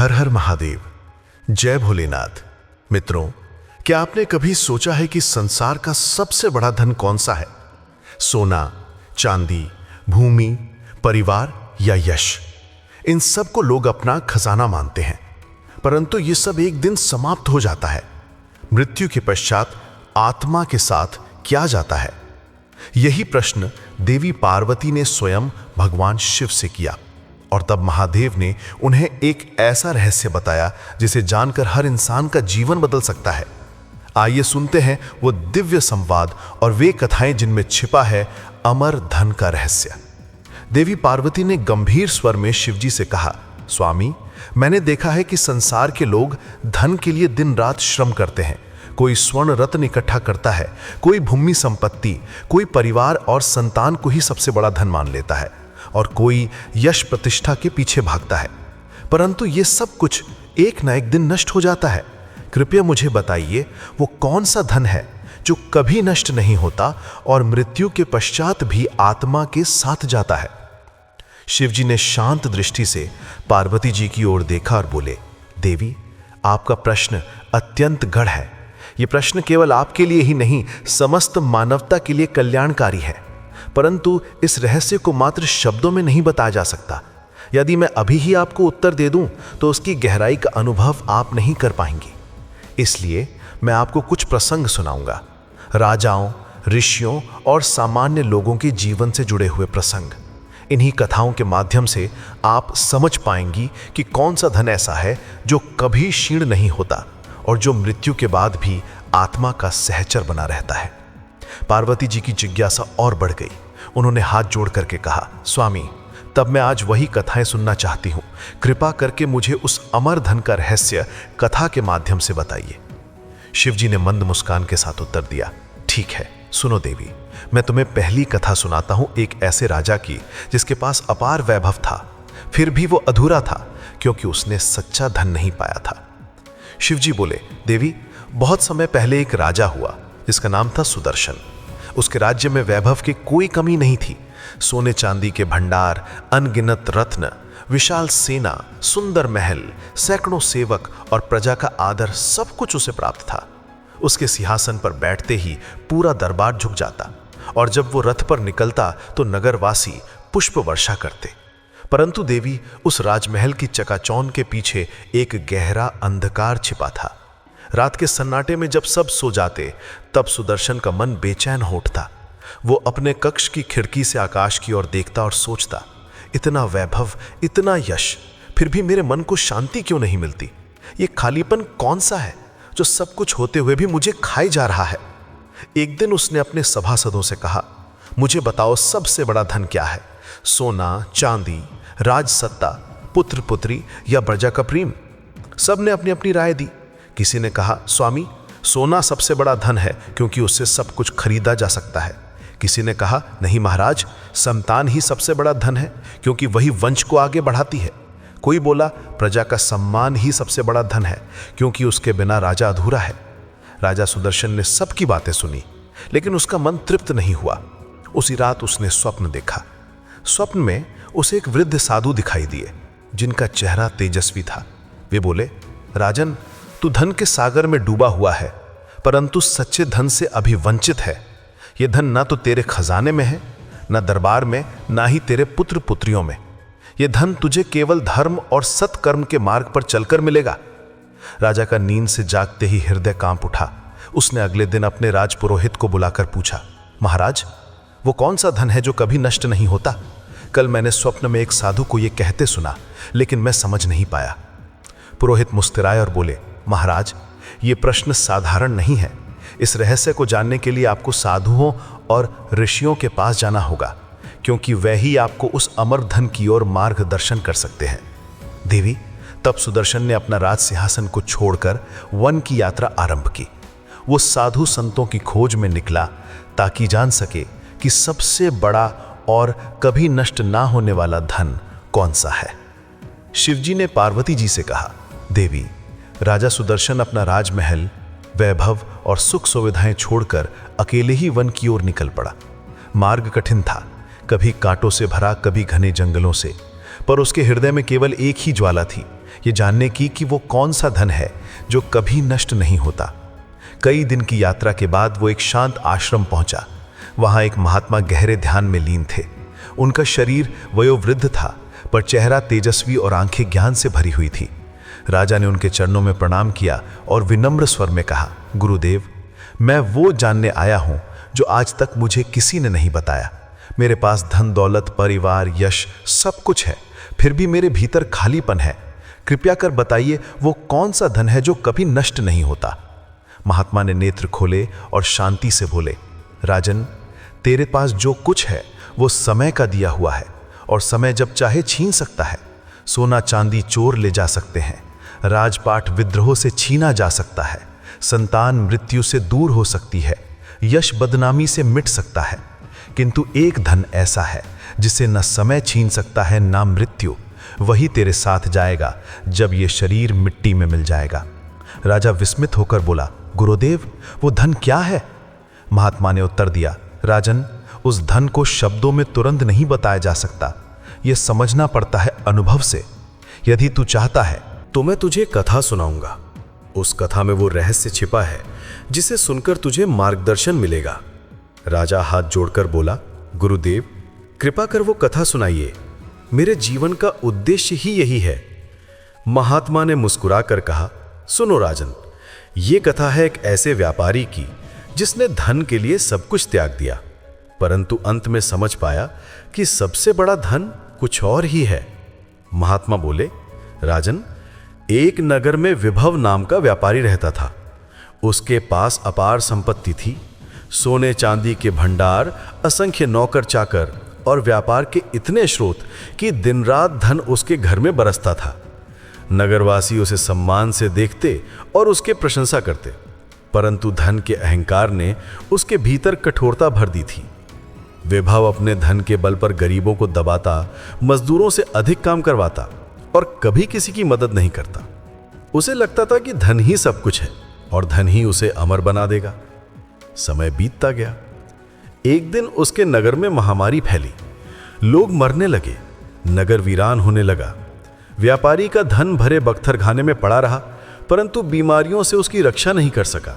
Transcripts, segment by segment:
हर हर महादेव, जय भोलेनाथ। मित्रों, क्या आपने कभी सोचा है कि संसार का सबसे बड़ा धन कौन सा है? सोना, चांदी, भूमि, परिवार या यश? इन सब को लोग अपना खजाना मानते हैं, परंतु ये सब एक दिन समाप्त हो जाता है। मृत्यु के पश्चात आत्मा के साथ क्या जाता है? यही प्रश्न देवी पार्वती ने स्वयं भगवान शिव से किया, और तब महादेव ने उन्हें एक ऐसा रहस्य बताया जिसे जानकर हर इंसान का जीवन बदल सकता है। आइए सुनते हैं वो दिव्य संवाद और वे कथाएं जिनमें छिपा है अमर धन का रहस्य। देवी पार्वती ने गंभीर स्वर में शिवजी से कहा, स्वामी, मैंने देखा है कि संसार के लोग धन के लिए दिन रात श्रम करते हैं। कोई स्वर्ण रत्न इकट्ठा करता है, कोई भूमि संपत्ति, कोई परिवार और संतान को ही सबसे बड़ा धन मान लेता है, और कोई यश प्रतिष्ठा के पीछे भागता है। परंतु ये सब कुछ एक न एक दिन नष्ट हो जाता है। कृपया मुझे बताइए, वो कौन सा धन है जो कभी नष्ट नहीं होता और मृत्यु के पश्चात भी आत्मा के साथ जाता है? शिवजी ने शांत दृष्टि से पार्वती जी की ओर देखा और बोले, देवी, आपका प्रश्न अत्यंत गढ़ है। ये प्रश्न केवल आपके लिए ही नहीं, समस्त मानवता के लिए कल्याणकारी है। परंतु इस रहस्य को मात्र शब्दों में नहीं बताया जा सकता। यदि मैं अभी ही आपको उत्तर दे दूं तो उसकी गहराई का अनुभव आप नहीं कर पाएंगे। इसलिए मैं आपको कुछ प्रसंग सुनाऊंगा, राजाओं, ऋषियों और सामान्य लोगों के जीवन से जुड़े हुए प्रसंग। इन्हीं कथाओं के माध्यम से आप समझ पाएंगी कि कौन सा धन ऐसा है जो कभी क्षीण नहीं होता और जो मृत्यु के बाद भी आत्मा का सहचर बना रहता है। पार्वती जी की जिज्ञासा और बढ़ गई। उन्होंने हाथ जोड़ करके कहा, स्वामी, तब मैं आज वही कथाएं सुनना चाहती हूं। कृपा करके मुझे उस अमर धन का रहस्य कथा के माध्यम से बताइए। शिवजी ने मंद मुस्कान के साथ उत्तर दिया, ठीक है, सुनो देवी, मैं तुम्हें पहली कथा सुनाता हूं एक ऐसे राजा की जिसके पास अपार वैभव था, फिर भी वो अधूरा था क्योंकि उसने सच्चा धन नहीं पाया था। शिवजी बोले, देवी, बहुत समय पहले एक राजा हुआ जिसका नाम था सुदर्शन। उसके राज्य में वैभव की कोई कमी नहीं थी। सोने चांदी के भंडार, अनगिनत रत्न, विशाल सेना, सुंदर महल, सैकड़ों सेवक और प्रजा का आदर, सब कुछ उसे प्राप्त था। उसके सिंहासन पर बैठते ही पूरा दरबार झुक जाता, और जब वो रथ पर निकलता तो नगरवासी पुष्प वर्षा करते। परंतु देवी, उस राजमहल की चकाचौंध के पीछे एक गहरा अंधकार छिपा था। रात के सन्नाटे में जब सब सो जाते, तब सुदर्शन का मन बेचैन हो उठता। वो अपने कक्ष की खिड़की से आकाश की ओर देखता और सोचता, इतना वैभव, इतना यश, फिर भी मेरे मन को शांति क्यों नहीं मिलती? ये खालीपन कौन सा है जो सब कुछ होते हुए भी मुझे खाए जा रहा है? एक दिन उसने अपने सभासदों से कहा, मुझे बताओ, सबसे बड़ा धन क्या है? सोना, चांदी, राजसत्ता, पुत्र पुत्री या प्रजा का प्रेम? सबने अपनी अपनी राय दी। किसी ने कहा, स्वामी, सोना सबसे बड़ा धन है क्योंकि उससे सब कुछ खरीदा जा सकता है। किसी ने कहा, नहीं महाराज, संतान ही सबसे बड़ा धन है क्योंकि वही वंश को आगे बढ़ाती है। कोई बोला, प्रजा का सम्मान ही सबसे बड़ा धन है क्योंकि उसके बिना राजा अधूरा है। राजा सुदर्शन ने सबकी बातें सुनी, लेकिन उसका मन तृप्त नहीं हुआ। उसी रात उसने स्वप्न देखा। स्वप्न में उसे एक वृद्ध साधु दिखाई दिए जिनका चेहरा तेजस्वी था। वे बोले, राजन, तू धन के सागर में डूबा हुआ है, परंतु सच्चे धन से अभी वंचित है। यह धन ना तो तेरे खजाने में है, ना दरबार में, ना ही तेरे पुत्र पुत्रियों में। यह धन तुझे केवल धर्म और सत्कर्म के मार्ग पर चलकर मिलेगा। राजा का नींद से जागते ही हृदय कांप उठा। उसने अगले दिन अपने राजपुरोहित को बुलाकर पूछा, महाराज, वो कौन सा धन है जो कभी नष्ट नहीं होता? कल मैंने स्वप्न में एक साधु को यह कहते सुना, लेकिन मैं समझ नहीं पाया। पुरोहित मुस्कुराए और बोले, महाराज, ये प्रश्न साधारण नहीं है। इस रहस्य को जानने के लिए आपको साधुओं और ऋषियों के पास जाना होगा, क्योंकि वह ही आपको उस अमर धन की ओर मार्गदर्शन कर सकते हैं। देवी, तब सुदर्शन ने अपना राज सिंहासन को छोड़कर वन की यात्रा आरंभ की। वो साधु संतों की खोज में निकला ताकि जान सके कि सबसे बड़ा और कभी नष्ट ना होने वाला धन कौन सा है। शिवजी ने पार्वती जी से कहा, देवी, राजा सुदर्शन अपना राजमहल, वैभव और सुख सुविधाएं छोड़कर अकेले ही वन की ओर निकल पड़ा। मार्ग कठिन था, कभी कांटों से भरा, कभी घने जंगलों से, पर उसके हृदय में केवल एक ही ज्वाला थी, ये जानने की कि वो कौन सा धन है जो कभी नष्ट नहीं होता। कई दिन की यात्रा के बाद वो एक शांत आश्रम पहुंचा। वहां एक महात्मा गहरे ध्यान में लीन थे। उनका शरीर वयोवृद्ध था, पर चेहरा तेजस्वी और आंखें ज्ञान से भरी हुई थी। राजा ने उनके चरणों में प्रणाम किया और विनम्र स्वर में कहा, गुरुदेव, मैं वो जानने आया हूं जो आज तक मुझे किसी ने नहीं बताया। मेरे पास धन दौलत, परिवार, यश सब कुछ है, फिर भी मेरे भीतर खालीपन है। कृपया कर बताइए वो कौन सा धन है जो कभी नष्ट नहीं होता। महात्मा ने नेत्र खोले और शांति से बोले, राजन, तेरे पास जो कुछ है वो समय का दिया हुआ है, और समय जब चाहे छीन सकता है। सोना चांदी चोर ले जा सकते हैं, राजपाट विद्रोह से छीना जा सकता है, संतान मृत्यु से दूर हो सकती है, यश बदनामी से मिट सकता है, किंतु एक धन ऐसा है जिसे न समय छीन सकता है ना मृत्यु। वही तेरे साथ जाएगा जब ये शरीर मिट्टी में मिल जाएगा। राजा विस्मित होकर बोला, गुरुदेव, वो धन क्या है? महात्मा ने उत्तर दिया, राजन, उस धन को शब्दों में तुरंत नहीं बताया जा सकता। यह समझना पड़ता है अनुभव से। यदि तू चाहता है तो मैं तुझे कथा सुनाऊंगा। उस कथा में वो रहस्य छिपा है जिसे सुनकर तुझे मार्गदर्शन मिलेगा। राजा हाथ जोड़कर बोला, गुरुदेव, कृपा कर वो कथा सुनाइए। मेरे जीवन का उद्देश्य ही यही है। महात्मा ने मुस्कुराकर कहा, सुनो राजन, ये कथा है एक ऐसे व्यापारी की जिसने धन के लिए सब कुछ त्याग दिया, परंतु अंत में समझ पाया कि सबसे बड़ा धन कुछ और ही है। महात्मा बोले, राजन, एक नगर में विभव नाम का व्यापारी रहता था। उसके पास अपार संपत्ति थी, सोने चांदी के भंडार, असंख्य नौकर चाकर और व्यापार के इतने स्रोत कि दिन रात धन उसके घर में बरसता था। नगरवासी उसे सम्मान से देखते और उसके प्रशंसा करते, परंतु धन के अहंकार ने उसके भीतर कठोरता भर दी थी। विभव अपने धन के बल पर गरीबों को दबाता, मजदूरों से अधिक काम करवाता और कभी किसी की मदद नहीं करता। उसे लगता था कि धन ही सब कुछ है और धन ही उसे अमर बना देगा। समय बीतता गया। एक दिन उसके नगर में महामारी फैली, लोग मरने लगे, नगर वीरान होने लगा। व्यापारी का धन भरे बख्तरखाने में पड़ा रहा, परंतु बीमारियों से उसकी रक्षा नहीं कर सका।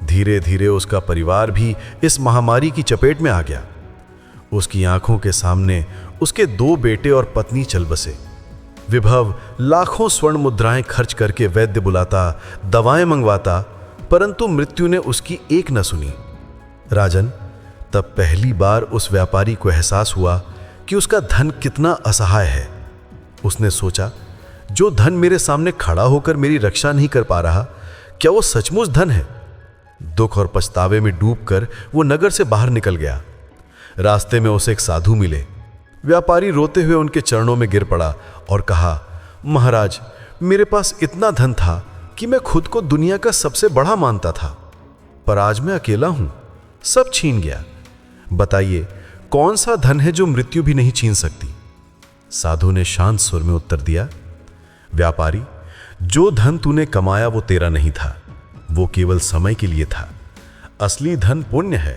धीरे धीरे उसका परिवार भी इस महामारी की चपेट में आ गया। उसकी आंखों के सामने उसके 2 बेटे और पत्नी चल बसे। विभव लाखों स्वर्ण मुद्राएं खर्च करके वैद्य बुलाता, दवाएं मंगवाता, परंतु मृत्यु ने उसकी एक न सुनी। राजन, तब पहली बार उस व्यापारी को एहसास हुआ कि उसका धन कितना असहाय है। उसने सोचा, जो धन मेरे सामने खड़ा होकर मेरी रक्षा नहीं कर पा रहा, क्या वो सचमुच धन है? दुख और पछतावे में डूबकर वो नगर से बाहर निकल गया। रास्ते में उसे एक साधु मिले। व्यापारी रोते हुए उनके चरणों में गिर पड़ा और कहा, महाराज, मेरे पास इतना धन था कि मैं खुद को दुनिया का सबसे बड़ा मानता था, पर आज मैं अकेला हूं, सब छीन गया। बताइए, कौन सा धन है जो मृत्यु भी नहीं छीन सकती? साधु ने शांत स्वर में उत्तर दिया, व्यापारी, जो धन तूने कमाया वो तेरा नहीं था, वो केवल समय के लिए था। असली धन पुण्य है,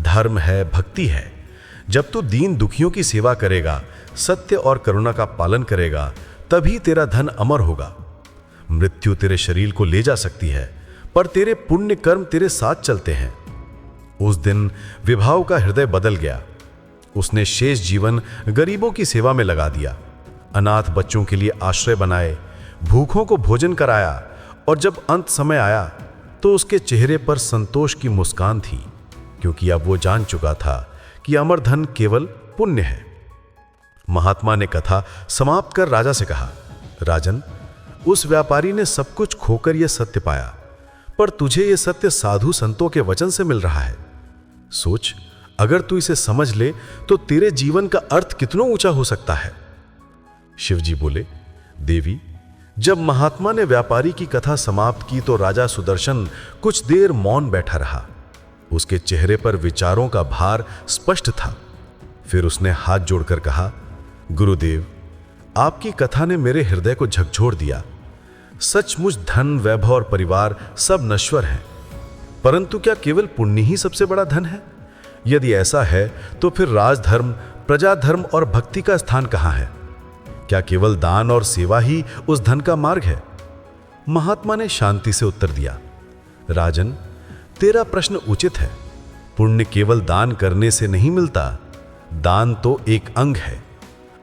धर्म है, भक्ति है। जब तू दीन दुखियों की सेवा करेगा, सत्य और करुणा का पालन करेगा, तभी तेरा धन अमर होगा। मृत्यु तेरे शरीर को ले जा सकती है, पर तेरे पुण्य कर्म तेरे साथ चलते हैं। उस दिन विभाव का हृदय बदल गया। उसने शेष जीवन गरीबों की सेवा में लगा दिया, अनाथ बच्चों के लिए आश्रय बनाए, भूखों को भोजन कराया, और जब अंत समय आया तो उसके चेहरे पर संतोष की मुस्कान थी, क्योंकि अब वो जान चुका था कि अमर धन केवल पुण्य है। महात्मा ने कथा समाप्त कर राजा से कहा, राजन, उस व्यापारी ने सब कुछ खोकर यह सत्य पाया, पर तुझे यह सत्य साधु संतों के वचन से मिल रहा है। सोच, अगर तू इसे समझ ले तो तेरे जीवन का अर्थ कितना ऊंचा हो सकता है। शिवजी बोले, देवी, जब महात्मा ने व्यापारी की कथा समाप्त की तो राजा सुदर्शन कुछ देर मौन बैठा रहा। उसके चेहरे पर विचारों का भार स्पष्ट था। फिर उसने हाथ जोड़कर कहा, गुरुदेव, आपकी कथा ने मेरे हृदय को झकझोर दिया। सचमुच धन, वैभव और परिवार सब नश्वर हैं, परंतु क्या केवल पुण्य ही सबसे बड़ा धन है? यदि ऐसा है तो फिर राजधर्म, प्रजाधर्म और भक्ति का स्थान कहाँ है? क्या केवल दान और सेवा ही उस धन का मार्ग है? महात्मा ने शांति से उत्तर दिया, राजन, तेरा प्रश्न उचित है। पुण्य केवल दान करने से नहीं मिलता। दान तो एक अंग है।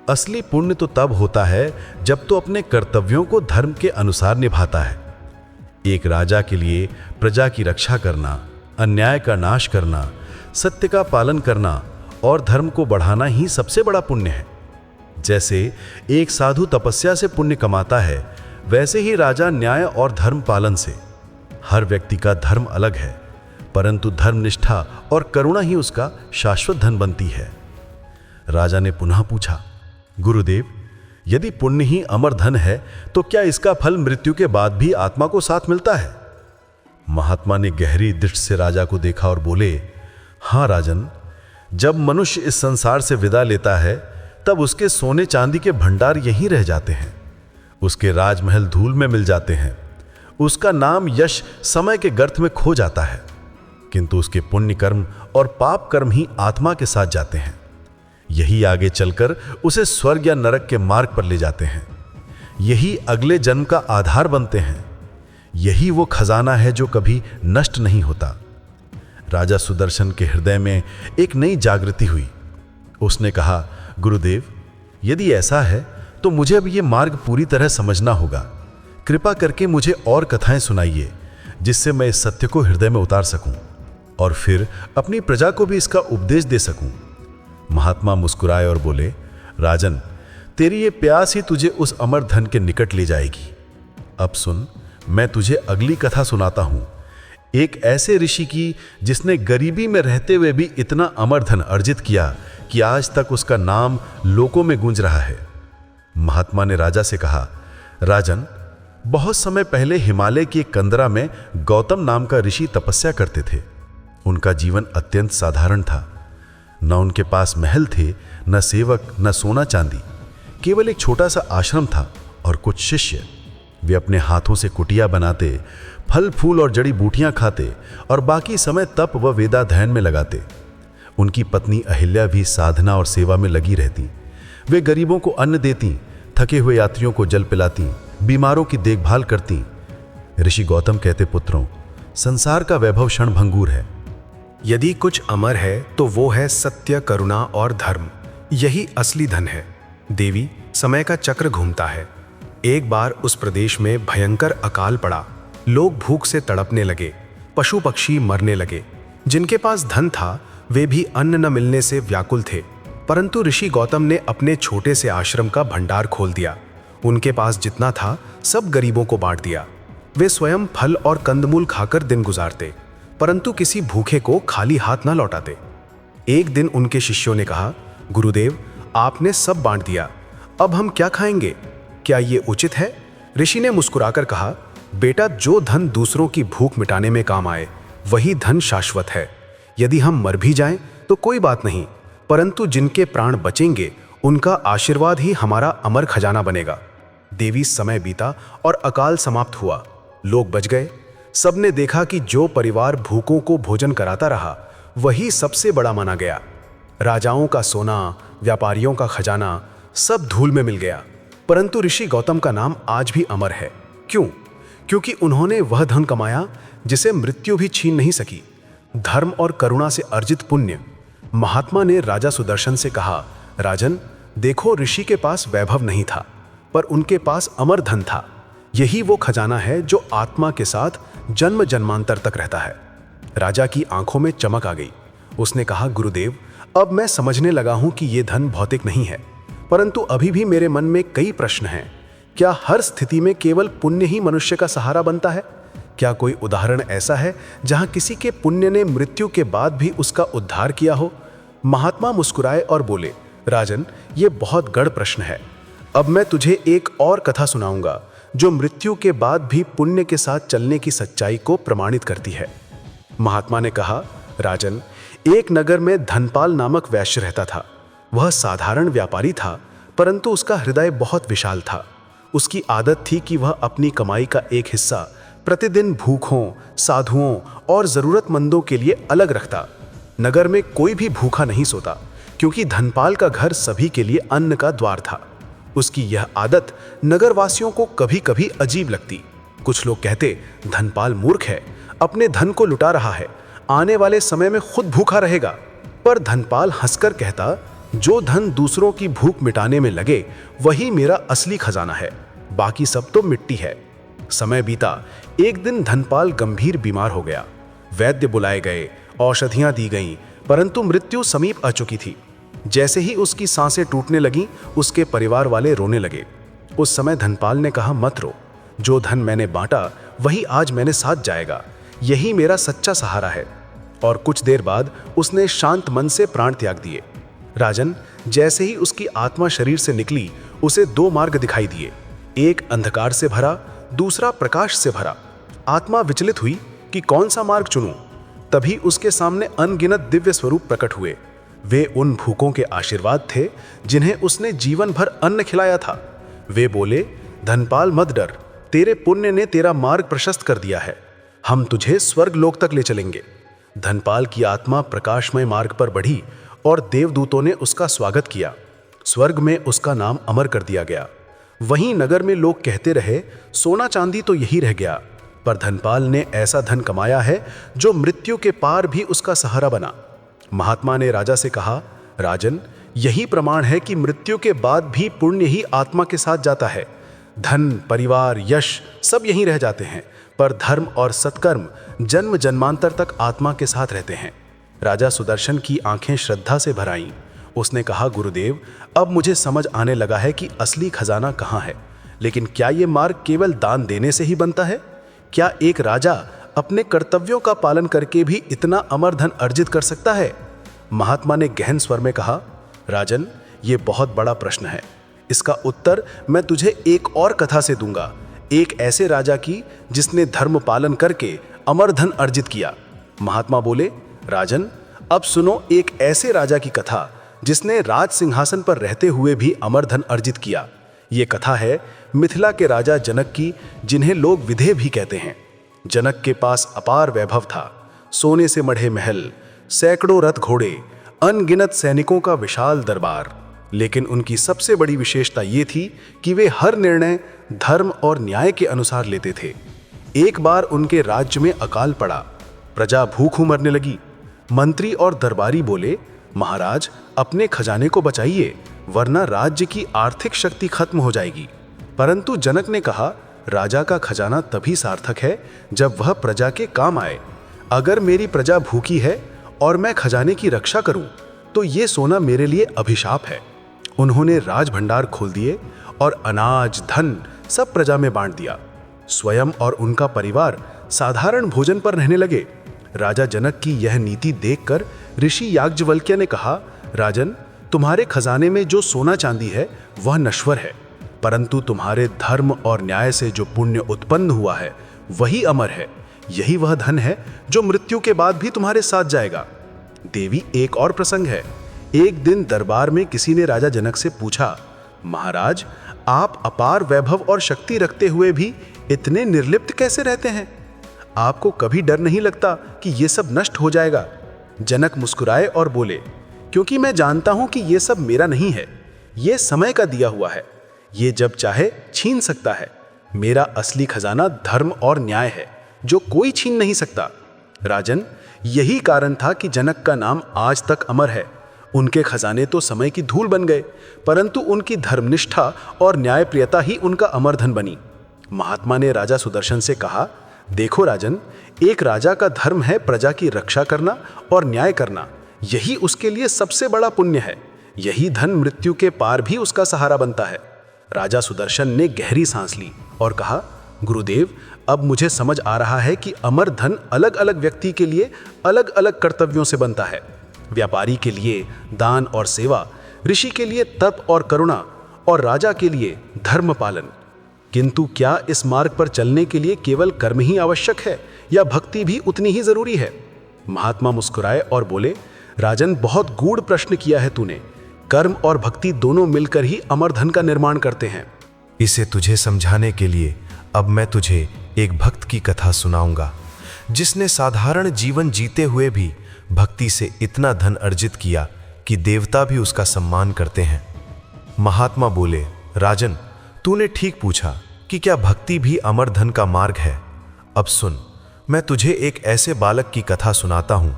असली पुण्य तो तब होता है जब तो अपने कर्तव्यों को धर्म के अनुसार निभाता है। एक राजा के लिए प्रजा की रक्षा करना, अन्याय का नाश करना, सत्य का पालन करना और धर्म को बढ़ाना ही सबसे बड़ा पुण्य है। जैसे एक साधु तपस्या से पुण्य कमाता है, वैसे ही राजा न्याय और धर्म पालन से। हर व्यक्ति का धर्म अलग है, परंतु धर्मनिष्ठा और करुणा ही उसका शाश्वत धन बनती है। राजा ने पुनः पूछा, गुरुदेव, यदि पुण्य ही अमर धन है तो क्या इसका फल मृत्यु के बाद भी आत्मा को साथ मिलता है? महात्मा ने गहरी दृष्टि से राजा को देखा और बोले, हाँ राजन, जब मनुष्य इस संसार से विदा लेता है तब उसके सोने चांदी के भंडार यहीं रह जाते हैं। उसके राजमहल धूल में मिल जाते हैं। उसका नाम यश समय के गर्त में खो जाता है, किंतु उसके पुण्य कर्म और पाप कर्म ही आत्मा के साथ जाते हैं। यही आगे चलकर उसे स्वर्ग या नरक के मार्ग पर ले जाते हैं। यही अगले जन्म का आधार बनते हैं। यही वो खजाना है जो कभी नष्ट नहीं होता। राजा सुदर्शन के हृदय में एक नई जागृति हुई। उसने कहा, गुरुदेव, यदि ऐसा है तो मुझे अब ये मार्ग पूरी तरह समझना होगा। कृपा करके मुझे और कथाएं सुनाइए, जिससे मैं इस सत्य को हृदय में उतार सकूं और फिर अपनी प्रजा को भी इसका उपदेश दे सकूं। महात्मा मुस्कुराए और बोले, राजन, तेरी ये प्यास ही तुझे उस अमर धन के निकट ले जाएगी। अब सुन, मैं तुझे अगली कथा सुनाता हूं, एक ऐसे ऋषि की जिसने गरीबी में रहते हुए भी इतना अमर धन अर्जित किया कि आज तक उसका नाम लोकों में गूंज रहा है। महात्मा ने राजा से कहा, राजन, बहुत समय पहले हिमालय की एक कंदरा में गौतम नाम का ऋषि तपस्या करते थे। उनका जीवन अत्यंत साधारण था। न उनके पास महल थे, न सेवक, न सोना चांदी। केवल एक छोटा सा आश्रम था और कुछ शिष्य। वे अपने हाथों से कुटिया बनाते, फल फूल और जड़ी बूटियां खाते और बाकी समय तप व वेदाध्ययन में लगाते। उनकी पत्नी अहिल्या भी साधना और सेवा में लगी रहती। वे गरीबों को अन्न देती, थके हुए यात्रियों को जल पिलाती, बीमारों की देखभाल करती। ऋषि गौतम कहते, पुत्रों, संसार का वैभव क्षणभंगुर है। यदि कुछ अमर है तो वो है सत्य, करुणा और धर्म। यही असली धन है। देवी, समय का चक्र घूमता है। एक बार उस प्रदेश में भयंकर अकाल पड़ा। लोग भूख से तड़पने लगे, पशु पक्षी मरने लगे। जिनके पास धन था वे भी अन्न न मिलने से व्याकुल थे। परंतु ऋषि गौतम ने अपने छोटे से आश्रम का भंडार खोल दिया। उनके पास जितना था सब गरीबों को बांट दिया। वे स्वयं फल और कंदमूल खाकर दिन गुजारते, परंतु किसी भूखे को खाली हाथ न लौटाते। एक दिन उनके शिष्यों ने कहा, गुरुदेव, आपने सब बांट दिया, अब हम क्या खाएंगे? क्या ये उचित है? ऋषि ने मुस्कुराकर कहा, बेटा, जो धन दूसरों की भूख मिटाने में काम आए वही धन शाश्वत है। यदि हम मर भी जाएं तो कोई बात नहीं, परंतु जिनके प्राण बचेंगे उनका आशीर्वाद ही हमारा अमर खजाना बनेगा। देवी, समय बीता और अकाल समाप्त हुआ। लोग बच गए। सबने देखा कि जो परिवार भूखों को भोजन कराता रहा वही सबसे बड़ा माना गया। राजाओं का सोना, व्यापारियों का खजाना सब धूल में मिल गया, परंतु ऋषि गौतम का नाम आज भी अमर है। क्यों? क्योंकि उन्होंने वह धन कमाया जिसे मृत्यु भी छीन नहीं सकी, धर्म और करुणा से अर्जित पुण्य। महात्मा ने राजा सुदर्शन से कहा, राजन, देखो, ऋषि के पास वैभव नहीं था, पर उनके पास अमर धन था। यही वो खजाना है जो आत्मा के साथ जन्म जन्मांतर तक रहता है। राजा की आंखों में चमक आ गई। उसने कहा, गुरुदेव, अब मैं समझने लगा हूं कि ये धन भौतिक नहीं है, परंतु अभी भी मेरे मन में कई प्रश्न हैं। क्या हर स्थिति में केवल पुण्य ही मनुष्य का सहारा बनता है? क्या कोई उदाहरण ऐसा है जहां किसी के पुण्य ने मृत्यु के बाद भी उसका उद्धार किया हो? महात्मा मुस्कुराए और बोले, राजन, ये बहुत गढ़ प्रश्न है। अब मैं तुझे एक और कथा सुनाऊंगा जो मृत्यु के बाद भी पुण्य के साथ चलने की सच्चाई को प्रमाणित करती है। महात्मा ने कहा, राजन, एक नगर में धनपाल नामक वैश्य रहता था। वह साधारण व्यापारी था, परंतु उसका हृदय बहुत विशाल था। उसकी आदत थी कि वह अपनी कमाई का एक हिस्सा प्रतिदिन भूखों, साधुओं और जरूरतमंदों के लिए अलग रखता। नगर में कोई भी भूखा नहीं सोता, क्योंकि धनपाल का घर सभी के लिए अन्न का द्वार था। उसकी यह आदत नगरवासियों को कभी कभी अजीब लगती। कुछ लोग कहते, धनपाल मूर्ख है, अपने धन को लुटा रहा है, आने वाले समय में खुद भूखा रहेगा। पर धनपाल हंसकर कहता, जो धन दूसरों की भूख मिटाने में लगे वही मेरा असली खजाना है, बाकी सब तो मिट्टी है। समय बीता। एक दिन धनपाल गंभीर बीमार हो गया। वैद्य बुलाए गए, औषधियां दी गईं, परंतु मृत्यु समीप आ चुकी थी। जैसे ही उसकी सांसें टूटने लगीं, उसके परिवार वाले रोने लगे। उस समय धनपाल ने कहा, मत रो, जो धन मैंने बांटा वही आज मैंने साथ जाएगा, यही मेरा सच्चा सहारा है। और कुछ देर बाद उसने शांत मन से प्राण त्याग दिए। राजन, जैसे ही उसकी आत्मा शरीर से निकली, उसे दो मार्ग दिखाई दिए, एक अंधकार से भरा, दूसरा प्रकाश से भरा। आत्मा विचलित हुई कि कौन सा मार्ग चुनूं। तभी उसके सामने अनगिनत दिव्य स्वरूप प्रकट हुए। वे उन भूखों के आशीर्वाद थे जिन्हें उसने जीवन भर अन्न खिलाया था। वे बोले, धनपाल मत डर, तेरे पुण्य ने तेरा मार्ग प्रशस्त कर दिया है, हम तुझे स्वर्ग लोक तक ले चलेंगे। धनपाल की आत्मा प्रकाशमय मार्ग पर बढ़ी और देवदूतों ने उसका स्वागत किया। स्वर्ग में उसका नाम अमर कर दिया गया। वहीं नगर में लोग कहते रहे, सोना चांदी तो यही रह गया, पर धनपाल ने ऐसा धन कमाया है जो मृत्यु के पार भी उसका सहारा बना। महात्मा ने राजा से कहा, राजन, यही प्रमाण है कि मृत्यु के बाद भी पुण्य ही आत्मा के साथ जाता है। धन, परिवार, यश सब यहीं रह जाते हैं, पर धर्म और सत्कर्म जन्म जन्मांतर तक आत्मा के साथ रहते हैं। राजा सुदर्शन की आंखें श्रद्धा से भर आईं। उसने कहा, गुरुदेव, अब मुझे समझ आने लगा है कि असली खजाना कहाँ है। लेकिन क्या ये मार्ग केवल दान देने से ही बनता है? क्या एक राजा अपने कर्तव्यों का पालन करके भी इतना अमर धन अर्जित कर सकता है? महात्मा ने गहन स्वर में कहा, राजन, ये बहुत बड़ा प्रश्न है। इसका उत्तर मैं तुझे एक और कथा से दूंगा, एक ऐसे राजा की जिसने धर्म पालन करके अमर धन अर्जित किया। महात्मा बोले, राजन, अब सुनो एक ऐसे राजा की कथा जिसने राज सिंहासन पर रहते हुए भी अमर धन अर्जित किया। ये कथा है मिथिला के राजा जनक की, जिन्हें लोग विधेय भी कहते हैं। जनक के पास अपार वैभव था, सोने से मढ़े महल, सैकड़ों रथ घोड़े, अनगिनत सैनिकों का विशाल दरबार। लेकिन उनकी सबसे बड़ी विशेषता ये थी कि वे हर निर्णय धर्म और न्याय के अनुसार लेते थे। एक बार उनके राज्य में अकाल पड़ा, प्रजा भूखों मरने लगी। मंत्री और दरबारी बोले, महाराज, अपने खजाने को बचाइए, वरना राज्य की आर्थिक शक्ति खत्म हो जाएगी। परंतु जनक ने कहा, राजा का खजाना तभी सार्थक है जब वह प्रजा के काम आए। अगर मेरी प्रजा भूखी है और मैं खजाने की रक्षा करूं, तो ये सोना मेरे लिए अभिशाप है। उन्होंने राज भंडार खोल दिए और अनाज, धन सब प्रजा में बांट दिया। स्वयं और उनका परिवार साधारण भोजन पर रहने लगे। राजा जनक की यह नीति देखकर ऋषि याज्ञवल्क्य ने कहा, राजन, तुम्हारे खजाने में जो सोना चांदी है वह नश्वर है, परंतु तुम्हारे धर्म और न्याय से जो पुण्य उत्पन्न हुआ है वही अमर है। यही वह धन है जो मृत्यु के बाद भी तुम्हारे साथ जाएगा। देवी, एक और प्रसंग है। एक दिन दरबार में किसी ने राजा जनक से पूछा, महाराज, आप अपार वैभव और शक्ति रखते हुए भी इतने निर्लिप्त कैसे रहते हैं? आपको कभी डर नहीं लगता कि ये सब नष्ट हो जाएगा? जनक मुस्कुराए और बोले, क्योंकि मैं जानता हूं कि ये सब मेरा नहीं है, ये समय का दिया हुआ है, ये जब चाहे छीन सकता है। मेरा असली खजाना धर्म और न्याय है, जो कोई छीन नहीं सकता। राजन, यही कारण था कि जनक का नाम आज तक अमर है। उनके खजाने तो समय की धूल बन गए, परंतु उनकी धर्मनिष्ठा और न्यायप्रियता ही उनका अमर धन बनी। महात्मा ने राजा सुदर्शन से कहा, देखो राजन, एक राजा का धर्म है प्रजा की रक्षा करना और न्याय करना, यही उसके लिए सबसे बड़ा पुण्य है। यही धन मृत्यु के पार भी उसका सहारा बनता है। राजा सुदर्शन ने गहरी सांस ली और कहा, गुरुदेव, अब मुझे समझ आ रहा है कि अमर धन अलग अलग व्यक्ति के लिए अलग अलग कर्तव्यों से बनता है। व्यापारी के लिए दान और सेवा, ऋषि के लिए तप और करुणा, और राजा के लिए धर्म पालन। किंतु क्या इस मार्ग पर चलने के लिए केवल कर्म ही आवश्यक है या भक्ति भी उतनी ही जरूरी है? महात्मा मुस्कुराए और बोले, राजन, बहुत गूढ़ प्रश्न किया है तूने। कर्म और भक्ति दोनों मिलकर ही अमर धन का निर्माण करते हैं। इसे तुझे समझाने के लिए अब मैं तुझे एक भक्त की कथा सुनाऊंगा, जिसने साधारण जीवन जीते हुए भी भक्ति से इतना धन अर्जित किया कि देवता भी उसका सम्मान करते हैं। महात्मा बोले, राजन, तूने ठीक पूछा कि क्या भक्ति भी अमर धन का मार्ग है। अब सुन, मैं तुझे एक ऐसे बालक की कथा सुनाता हूं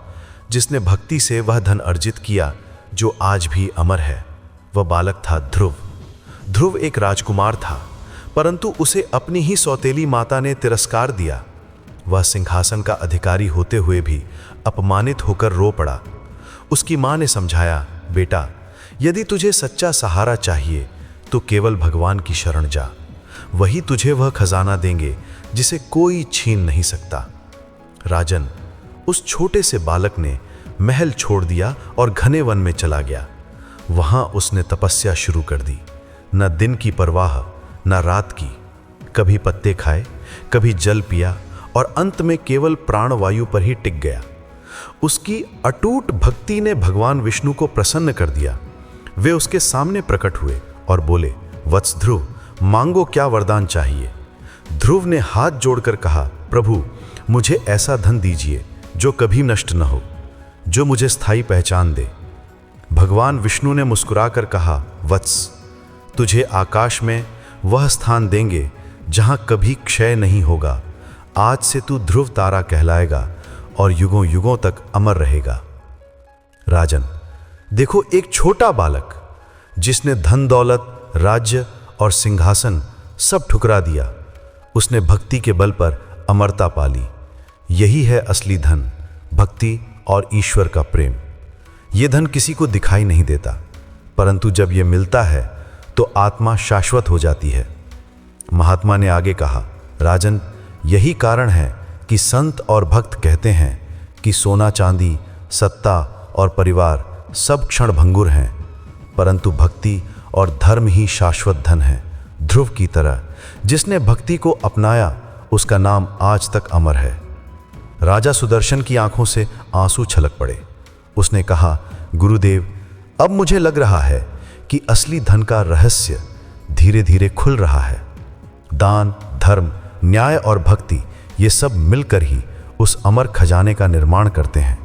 जिसने भक्ति से वह धन अर्जित किया जो आज भी अमर है। वह बालक था ध्रुव। ध्रुव एक राजकुमार था, परंतु उसे अपनी ही सौतेली माता ने तिरस्कार दिया। वह सिंहासन का अधिकारी होते हुए भी अपमानित होकर रो पड़ा। उसकी मां ने समझाया, बेटा, यदि तुझे सच्चा सहारा चाहिए तो केवल भगवान की शरण जा। वही तुझे वह खजाना देंगे जिसे कोई छीन नहीं सकता। राजन, उस छोटे से बालक ने महल छोड़ दिया और घने वन में चला गया। वहां उसने तपस्या शुरू कर दी। न दिन की परवाह न रात की। कभी पत्ते खाए, कभी जल पिया और अंत में केवल प्राणवायु पर ही टिक गया। उसकी अटूट भक्ति ने भगवान विष्णु को प्रसन्न कर दिया। वे उसके सामने प्रकट हुए और बोले, वत्स ध्रुव, मांगो, क्या वरदान चाहिए। ध्रुव ने हाथ जोड़कर कहा, प्रभु, मुझे ऐसा धन दीजिए जो कभी नष्ट न हो, जो मुझे स्थायी पहचान दे। भगवान विष्णु ने मुस्कुराकर कहा, वत्स, तुझे आकाश में वह स्थान देंगे जहां कभी क्षय नहीं होगा। आज से तू ध्रुव तारा कहलाएगा और युगों युगों तक अमर रहेगा। राजन, देखो, एक छोटा बालक जिसने धन दौलत, राज्य और सिंहासन सब ठुकरा दिया, उसने भक्ति के बल पर अमरता पाली। यही है असली धन, भक्ति और ईश्वर का प्रेम। यह धन किसी को दिखाई नहीं देता, परंतु जब यह मिलता है तो आत्मा शाश्वत हो जाती है। महात्मा ने आगे कहा, राजन, यही कारण है कि संत और भक्त कहते हैं कि सोना चांदी, सत्ता और परिवार सब क्षण भंगुर हैं, परंतु भक्ति और धर्म ही शाश्वत धन है। ध्रुव की तरह जिसने भक्ति को अपनाया, उसका नाम आज तक अमर है। राजा सुदर्शन की आंखों से आंसू छलक पड़े। उसने कहा, गुरुदेव, अब मुझे लग रहा है कि असली धन का रहस्य धीरे धीरे खुल रहा है। दान, धर्म, न्याय और भक्ति, ये सब मिलकर ही उस अमर खजाने का निर्माण करते हैं।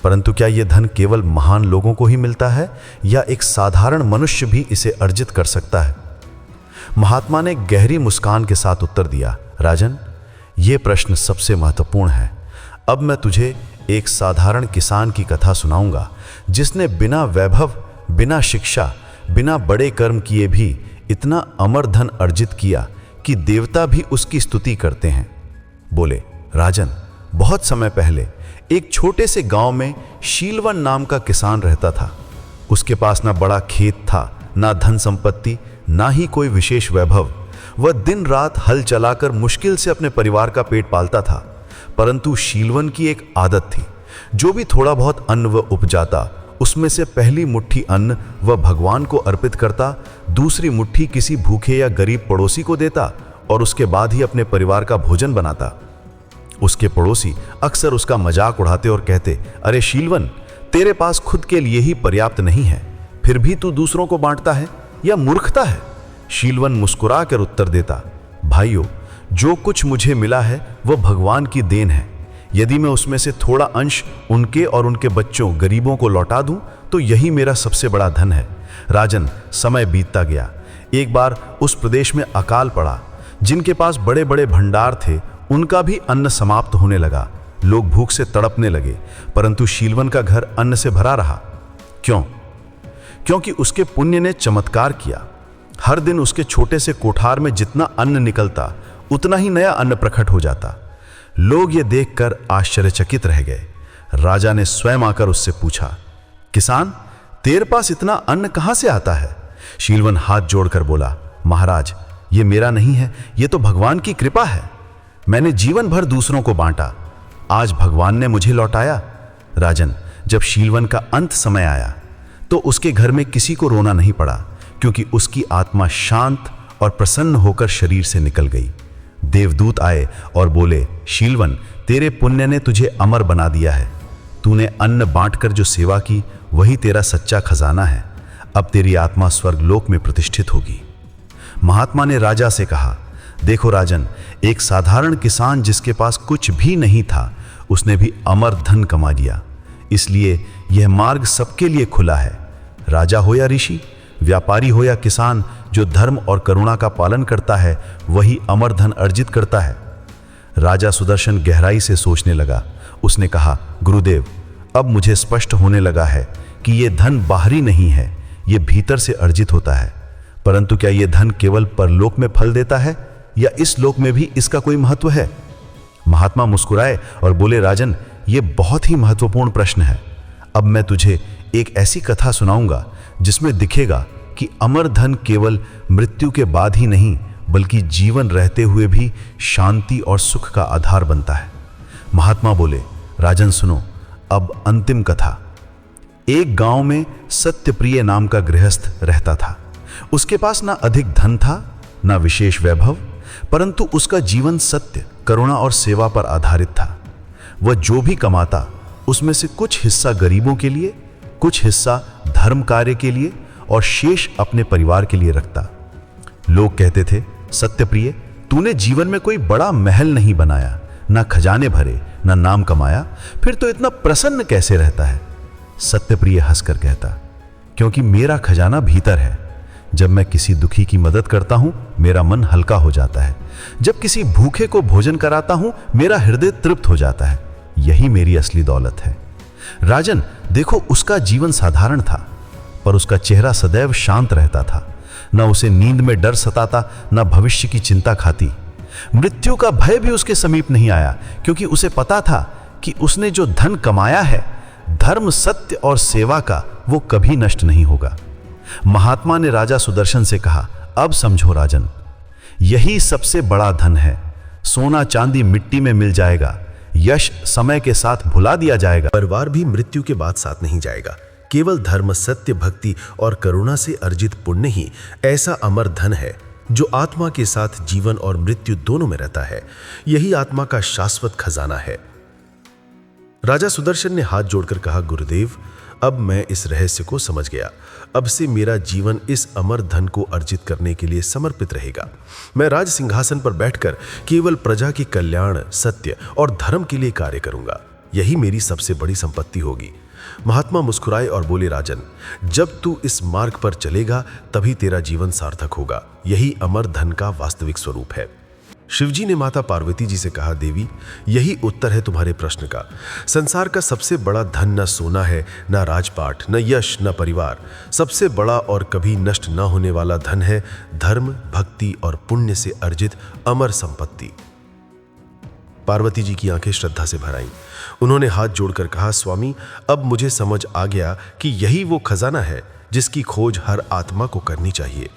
परंतु क्या यह धन केवल महान लोगों को ही मिलता है या एक साधारण मनुष्य भी इसे अर्जित कर सकता है? महात्मा ने गहरी मुस्कान के साथ उत्तर दिया, राजन, यह प्रश्न सबसे महत्वपूर्ण है। अब मैं तुझे एक साधारण किसान की कथा सुनाऊंगा जिसने बिना वैभव, बिना शिक्षा, बिना बड़े कर्म किए भी इतना अमर धन अर्जित किया कि देवता भी उसकी स्तुति करते हैं। बोले, राजन, बहुत समय पहले एक छोटे से गांव में शीलवन नाम का किसान रहता था। उसके पास ना बड़ा खेत था, ना धन संपत्ति, ना ही कोई विशेष वैभव। वह दिन रात हल चलाकर मुश्किल से अपने परिवार का पेट पालता था। परंतु शीलवन की एक आदत थी, जो भी थोड़ा बहुत अन्न वह उपजाता, उसमें से पहली मुट्ठी अन्न वह भगवान को अर्पित करता, दूसरी मुट्ठी किसी भूखे या गरीब पड़ोसी को देता और उसके बाद ही अपने परिवार का भोजन बनाता। उसके पड़ोसी अक्सर उसका मजाक उड़ाते और कहते, अरे शीलवन, तेरे पास खुद के लिए ही पर्याप्त नहीं है, फिर भी तू दूसरों को बांटता है, यह मूर्खता है। शीलवन मुस्कुरा कर उत्तर देता, भाइयों, जो कुछ मुझे मिला है वह भगवान की देन है। यदि मैं उसमें से थोड़ा अंश उनके और उनके बच्चों, गरीबों को लौटा दूं तो यही मेरा सबसे बड़ा धन है। राजन, समय बीतता गया। एक बार उस प्रदेश में अकाल पड़ा। जिनके पास बड़े बड़े भंडार थे, उनका भी अन्न समाप्त होने लगा। लोग भूख से तड़पने लगे, परंतु शीलवन का घर अन्न से भरा रहा। क्यों? क्योंकि उसके पुण्य ने चमत्कार किया। हर दिन उसके छोटे से कोठार में जितना अन्न निकलता, उतना ही नया अन्न प्रकट हो जाता। लोग ये देखकर आश्चर्यचकित रह गए। राजा ने स्वयं आकर उससे पूछा, किसान, तेरे पास इतना अन्न कहां से आता है? शीलवन हाथ जोड़कर बोला, महाराज, ये मेरा नहीं है, ये तो भगवान की कृपा है। मैंने जीवन भर दूसरों को बांटा, आज भगवान ने मुझे लौटाया। राजन, जब शीलवन का अंत समय आया तो उसके घर में किसी को रोना नहीं पड़ा, क्योंकि उसकी आत्मा शांत और प्रसन्न होकर शरीर से निकल गई। देवदूत आए और बोले, शीलवन, तेरे पुण्य ने तुझे अमर बना दिया है। तूने अन्न बांटकर जो सेवा की, वही तेरा सच्चा खजाना है। अब तेरी आत्मा स्वर्गलोक में प्रतिष्ठित होगी। महात्मा ने राजा से कहा, देखो राजन, एक साधारण किसान जिसके पास कुछ भी नहीं था, उसने भी अमर धन कमा लिया। इसलिए यह मार्ग सबके लिए खुला है। राजा हो या ऋषि, व्यापारी हो या किसान, जो धर्म और करुणा का पालन करता है वही अमर धन अर्जित करता है। राजा सुदर्शन गहराई से सोचने लगा। उसने कहा, गुरुदेव, अब मुझे स्पष्ट होने लगा है कि यह धन बाहरी नहीं है, यह भीतर से अर्जित होता है। परंतु क्या यह धन केवल परलोक में फल देता है या इस लोक में भी इसका कोई महत्व है? महात्मा मुस्कुराए और बोले, राजन, यह बहुत ही महत्वपूर्ण प्रश्न है। अब मैं तुझे एक ऐसी कथा सुनाऊंगा जिसमें दिखेगा कि अमर धन केवल मृत्यु के बाद ही नहीं बल्कि जीवन रहते हुए भी शांति और सुख का आधार बनता है। महात्मा बोले, राजन सुनो, अब अंतिम कथा। एक गांव में सत्यप्रिय नाम का गृहस्थ रहता था। उसके पास ना अधिक धन था, ना विशेष वैभव, परंतु उसका जीवन सत्य, करुणा और सेवा पर आधारित था। वह जो भी कमाता उसमें से कुछ हिस्सा गरीबों के लिए, कुछ हिस्सा धर्म कार्य के लिए और शेष अपने परिवार के लिए रखता। लोग कहते थे, सत्यप्रिय, तूने जीवन में कोई बड़ा महल नहीं बनाया, ना खजाने भरे, ना नाम कमाया, फिर तो इतना प्रसन्न कैसे रहता है? सत्यप्रिय हंसकर कहता, क्योंकि मेरा खजाना भीतर है। जब मैं किसी दुखी की मदद करता हूं, मेरा मन हल्का हो जाता है। जब किसी भूखे को भोजन कराता हूं, मेरा हृदय तृप्त हो जाता है। यही मेरी असली दौलत है। राजन, देखो, उसका जीवन साधारण था, पर उसका चेहरा सदैव शांत रहता था। न उसे नींद में डर सताता, न भविष्य की चिंता खाती। मृत्यु का भय भी उसके समीप नहीं आया, क्योंकि उसे पता था कि उसने जो धन कमाया है, धर्म, सत्य और सेवा का, वो कभी नष्ट नहीं होगा। महात्मा ने राजा सुदर्शन से कहा, अब समझो राजन, यही सबसे बड़ा धन है। सोना चांदी मिट्टी में मिल जाएगा, यश समय के साथ भुला दिया जाएगा, परिवार भी मृत्यु के बाद साथ नहीं जाएगा। केवल धर्म, सत्य, भक्ति और करुणा से अर्जित पुण्य ही ऐसा अमर धन है जो आत्मा के साथ जीवन और मृत्यु दोनों में रहता है। यही आत्मा का शाश्वत खजाना है। राजा सुदर्शन ने हाथ जोड़कर कहा, गुरुदेव, अब मैं इस रहस्य को समझ गया। अब से मेरा जीवन इस अमर धन को अर्जित करने के लिए समर्पित रहेगा। मैं राज सिंहासन पर बैठकर केवल प्रजा के कल्याण, सत्य और धर्म के लिए कार्य करूंगा। यही मेरी सबसे बड़ी संपत्ति होगी। महात्मा मुस्कुराए और बोले, राजन, जब तू इस मार्ग पर चलेगा तभी तेरा जीवन सार्थक होगा। यही अमर धन का वास्तविक स्वरूप है। शिवजी ने माता पार्वती जी से कहा, देवी, यही उत्तर है तुम्हारे प्रश्न का। संसार का सबसे बड़ा धन न सोना है, न राजपाट, न यश, न परिवार। सबसे बड़ा और कभी नष्ट न होने वाला धन है धर्म, भक्ति और पुण्य से अर्जित अमर संपत्ति। पार्वती जी की आंखें श्रद्धा से भर आईं। उन्होंने हाथ जोड़कर कहा, स्वामी, अब मुझे समझ आ गया कि यही वो खजाना है जिसकी खोज हर आत्मा को करनी चाहिए।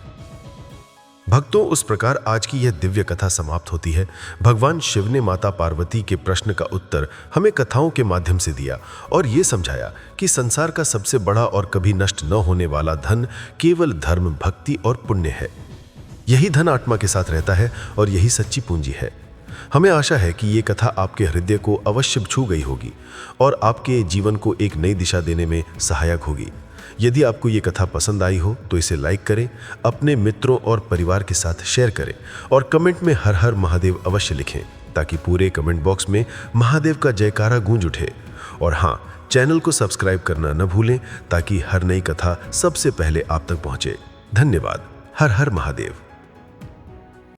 भक्तों, उस प्रकार आज की यह दिव्य कथा समाप्त होती है। भगवान शिव ने माता पार्वती के प्रश्न का उत्तर हमें कथाओं के माध्यम से दिया और ये समझाया कि संसार का सबसे बड़ा और कभी नष्ट न होने वाला धन केवल धर्म, भक्ति और पुण्य है। यही धन आत्मा के साथ रहता है और यही सच्ची पूंजी है। हमें आशा है कि ये कथा आपके हृदय को अवश्य छू गई होगी और आपके जीवन को एक नई दिशा देने में सहायक होगी। यदि आपको ये कथा पसंद आई हो तो इसे लाइक करें, अपने मित्रों और परिवार के साथ शेयर करें और कमेंट में हर हर महादेव अवश्य लिखें ताकि पूरे कमेंट बॉक्स में महादेव का जयकारा गूंज उठे। और हाँ, चैनल को सब्सक्राइब करना न भूलें ताकि हर नई कथा सबसे पहले आप तक पहुंचे। धन्यवाद। हर हर महादेव।